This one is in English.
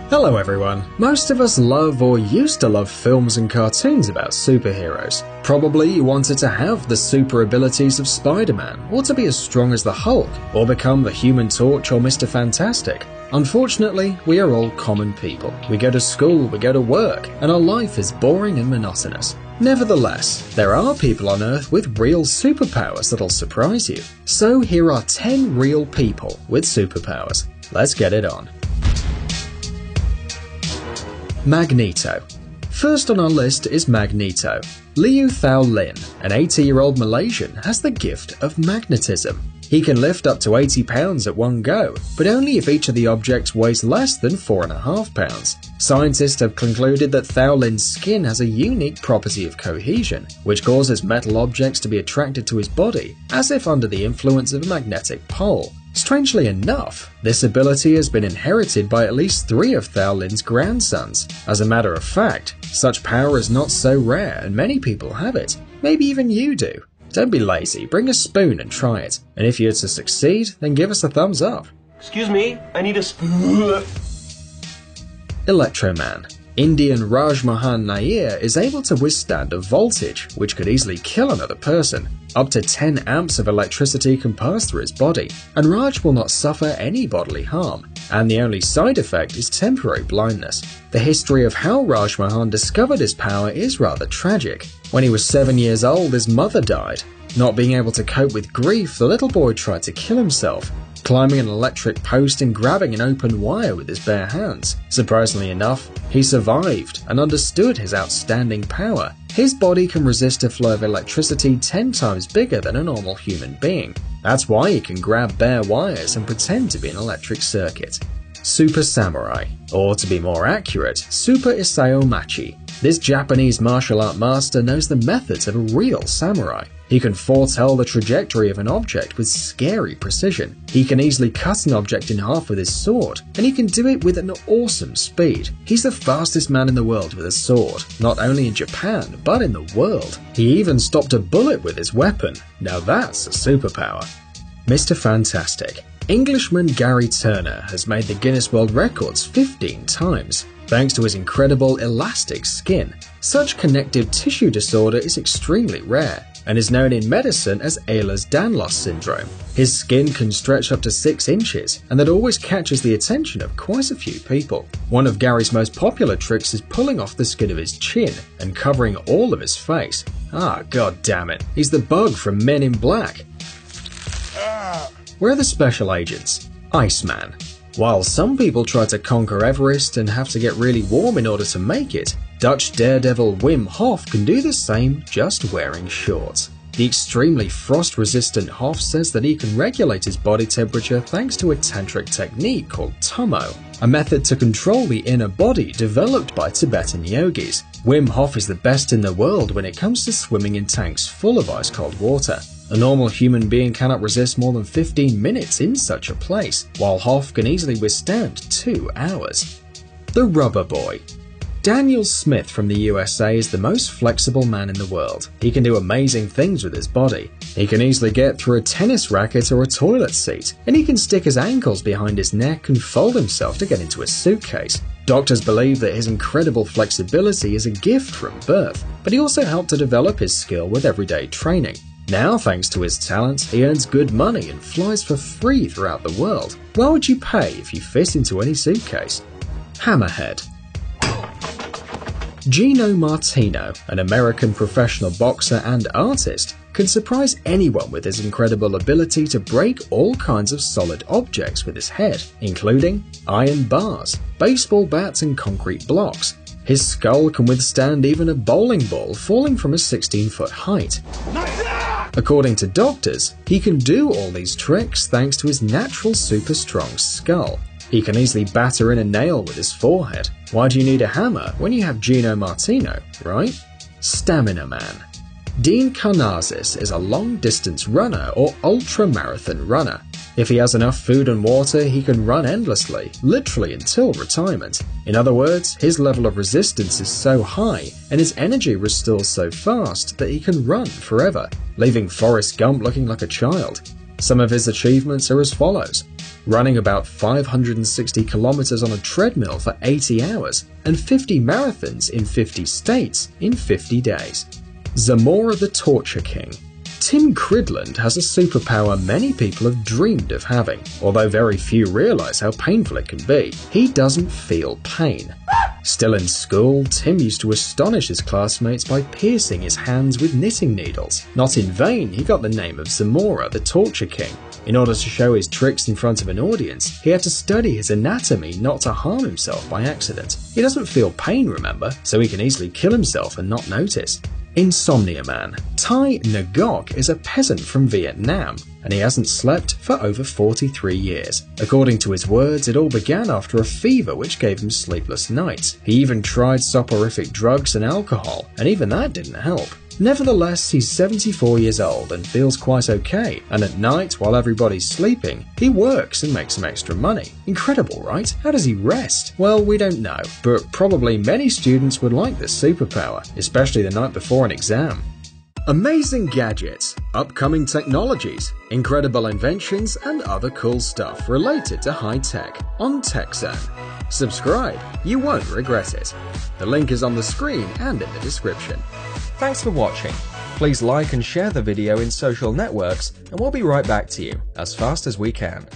Hello everyone. Most of us love or used to love films and cartoons about superheroes. Probably you wanted to have the super abilities of Spider-Man, or to be as strong as the Hulk, or become the Human Torch or Mr. Fantastic. Unfortunately, we are all common people. We go to school, we go to work, and our life is boring and monotonous. Nevertheless, there are people on Earth with real superpowers that'll surprise you. So here are 10 real people with superpowers. Let's get it on. Magneto. First on our list is Magneto. Liu Thao Lin, an 80-year-old Malaysian, has the gift of magnetism. He can lift up to 80 pounds at one go, but only if each of the objects weighs less than 4.5 pounds. Scientists have concluded that Thao Lin's skin has a unique property of cohesion, which causes metal objects to be attracted to his body, as if under the influence of a magnetic pole. Strangely enough, this ability has been inherited by at least 3 of Thao Lin's grandsons. As a matter of fact, such power is not so rare and many people have it. Maybe even you do. Don't be lazy, bring a spoon and try it. And if you're to succeed, then give us a thumbs up. Excuse me, I need a spoon. Electroman. Indian Raj Mohan Nair is able to withstand a voltage which could easily kill another person. Up to 10 amps of electricity can pass through his body, and Raj will not suffer any bodily harm, and the only side effect is temporary blindness. The history of how Raj Mohan discovered his power is rather tragic. When he was 7 years old, his mother died. Not being able to cope with grief, the little boy tried to kill himself, climbing an electric post and grabbing an open wire with his bare hands. Surprisingly enough, he survived and understood his outstanding power. His body can resist a flow of electricity 10 times bigger than a normal human being. That's why he can grab bare wires and pretend to be an electric circuit. Super Samurai, or to be more accurate, Super Isao Machi. This Japanese martial art master knows the methods of a real samurai. He can foretell the trajectory of an object with scary precision. He can easily cut an object in half with his sword, and he can do it with an awesome speed. He's the fastest man in the world with a sword, not only in Japan, but in the world. He even stopped a bullet with his weapon. Now that's a superpower. Mr. Fantastic. Englishman Gary Turner has made the Guinness World Records 15 times. Thanks to his incredible elastic skin. Such connective tissue disorder is extremely rare, and is known in medicine as Ehlers-Danlos syndrome. His skin can stretch up to 6 inches, and that always catches the attention of quite a few people. One of Gary's most popular tricks is pulling off the skin of his chin and covering all of his face. God damn it, he's the bug from Men in Black. Where are the special agents? Iceman. While some people try to conquer Everest and have to get really warm in order to make it, Dutch daredevil Wim Hof can do the same just wearing shorts. The extremely frost-resistant Hof says that he can regulate his body temperature thanks to a tantric technique called Tummo, a method to control the inner body developed by Tibetan yogis. Wim Hof is the best in the world when it comes to swimming in tanks full of ice-cold water. A normal human being cannot resist more than 15 minutes in such a place, while Hof can easily withstand 2 hours. The Rubber Boy. Daniel Smith from the USA is the most flexible man in the world. He can do amazing things with his body. He can easily get through a tennis racket or a toilet seat, and he can stick his ankles behind his neck and fold himself to get into a suitcase. Doctors believe that his incredible flexibility is a gift from birth, but he also helped to develop his skill with everyday training. Now, thanks to his talent, he earns good money and flies for free throughout the world. Why would you pay if you fit into any suitcase? Hammerhead. Gino Martino, an American professional boxer and artist, can surprise anyone with his incredible ability to break all kinds of solid objects with his head, including iron bars, baseball bats and concrete blocks. His skull can withstand even a bowling ball falling from a 16-foot height. According to doctors, he can do all these tricks thanks to his natural super strong skull. He can easily batter in a nail with his forehead. Why do you need a hammer when you have Gino Martino, right? Stamina Man. Dean Karnazes is a long-distance runner or ultra-marathon runner. If he has enough food and water, he can run endlessly, literally until retirement. In other words, his level of resistance is so high and his energy restores so fast that he can run forever, leaving Forrest Gump looking like a child. Some of his achievements are as follows. running about 560 kilometers on a treadmill for 80 hours, and 50 marathons in 50 states in 50 days. Zamora the Torture King. Tim Cridland has a superpower many people have dreamed of having, although very few realize how painful it can be. He doesn't feel pain. Still in school, Tim used to astonish his classmates by piercing his hands with knitting needles. Not in vain, he got the name of Zamora the Torture King. In order to show his tricks in front of an audience, he had to study his anatomy not to harm himself by accident. He doesn't feel pain, remember, so he can easily kill himself and not notice. Insomnia Man. Tai Ngok is a peasant from Vietnam, and he hasn't slept for over 43 years. According to his words, it all began after a fever which gave him sleepless nights. He even tried soporific drugs and alcohol, and even that didn't help. Nevertheless, he's 74 years old and feels quite okay, and at night, while everybody's sleeping, he works and makes some extra money. Incredible, right? How does he rest? Well, we don't know, but probably many students would like this superpower, especially the night before an exam. Amazing gadgets, upcoming technologies, incredible inventions, and other cool stuff related to high tech on TechZone. Subscribe, you won't regret it. The link is on the screen and in the description. Thanks for watching. Please like and share the video in social networks, and we'll be right back to you as fast as we can.